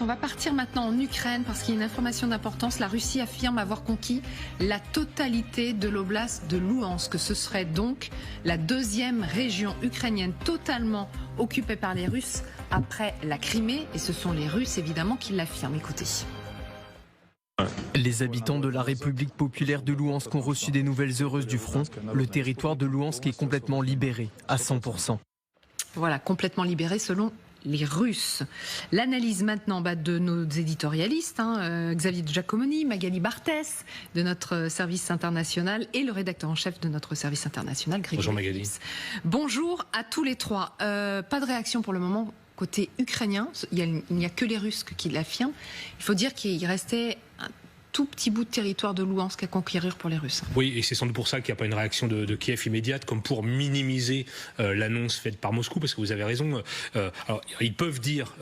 On va partir maintenant en Ukraine parce qu'il y a une information d'importance. La Russie affirme avoir conquis la totalité de l'oblast de Louhansk. Ce serait donc la deuxième région ukrainienne totalement occupée par les Russes après la Crimée. Et ce sont les Russes évidemment qui l'affirment. Écoutez. Les habitants de la République populaire de Louhansk ont reçu des nouvelles heureuses du front. Le territoire de Louhansk est complètement libéré à 100%. Voilà, complètement libéré selon les Russes. L'analyse maintenant de nos éditorialistes, Xavier Giacomoni, Magali Barthès de notre service international et le rédacteur en chef de notre service international, Grégory. Bonjour Magali. Bonjour à tous les trois. Pas de réaction pour le moment côté ukrainien. Il n'y a que les Russes qui l'affirment. Il faut dire qu'il restait un tout petit bout de territoire de Louhansk à conquérir pour les Russes. Oui, et c'est sans doute pour ça qu'il n'y a pas une réaction de Kiev immédiate, comme pour minimiser l'annonce faite par Moscou, parce que vous avez raison. Alors, ils peuvent dire,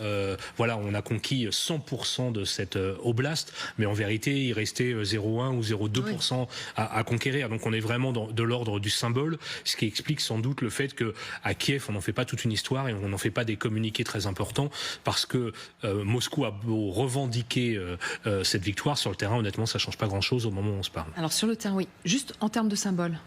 voilà, on a conquis 100% de cette oblast, mais en vérité, il restait 0,1 ou 0,2% à conquérir. Donc, on est vraiment de l'ordre du symbole, ce qui explique sans doute le fait que à Kiev, on n'en fait pas toute une histoire et on n'en fait pas des communiqués très importants, parce que Moscou a beau revendiquer cette victoire sur le terrain. Honnêtement, ça change pas grand-chose au moment où on se parle. Alors sur le terrain, oui. Juste en termes de symbole.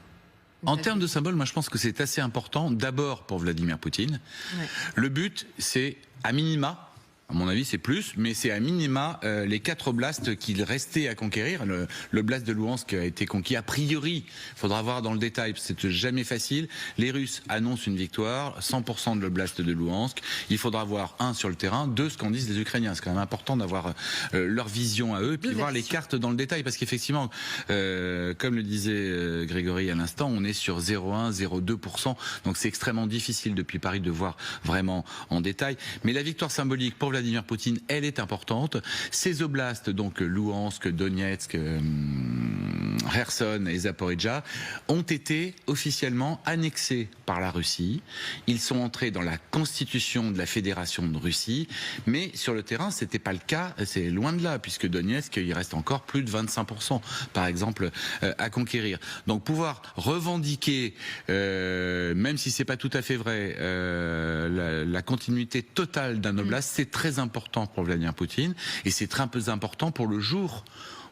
En termes de symbole, moi je pense que c'est assez important, d'abord pour Vladimir Poutine. Ouais. Le but, c'est à minima, à mon avis c'est plus, mais c'est à minima les 4 oblasts qu'il restait à conquérir. L'oblast de Louhansk a été conquis. A priori, il faudra voir dans le détail, c'est jamais facile. Les Russes annoncent une victoire, 100% de l'oblast de Louhansk. Il faudra voir, 1, sur le terrain, 2, ce qu'en disent les Ukrainiens. C'est quand même important d'avoir leur vision à eux, et puis voir les cartes dans le détail, parce qu'effectivement, comme le disait Grégory à l'instant, on est sur 0,1, 0,2%, donc c'est extrêmement difficile depuis Paris de voir vraiment en détail. Mais la victoire symbolique pour Vladimir Poutine, elle est importante. Ces oblasts, donc Louhansk, Donetsk, Kherson et Zaporijjia, ont été officiellement annexés par la Russie. Ils sont entrés dans la constitution de la Fédération de Russie, mais sur le terrain, c'était pas le cas. C'est loin de là, puisque Donetsk, il reste encore plus de 25%, par exemple, à conquérir. Donc pouvoir revendiquer, même si c'est pas tout à fait vrai, la continuité totale d'un oblast, c'est très important pour Vladimir Poutine, et c'est très important pour le jour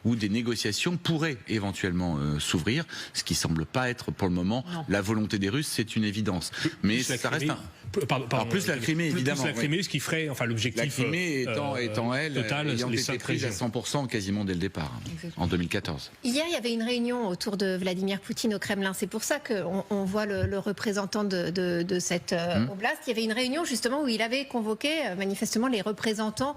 où des négociations pourraient éventuellement s'ouvrir, ce qui semble pas être pour le moment la volonté des Russes, c'est une évidence. Mais ça reste en plus la Crimée, évidemment. Plus la Crimée, ce qui ferait, enfin l'objectif. La Crimée ayant été prise à 100% quasiment dès le départ, en 2014. Hier, il y avait une réunion autour de Vladimir Poutine au Kremlin. C'est pour ça qu'on voit le représentant de cette oblast. Il y avait une réunion justement où il avait convoqué manifestement les représentants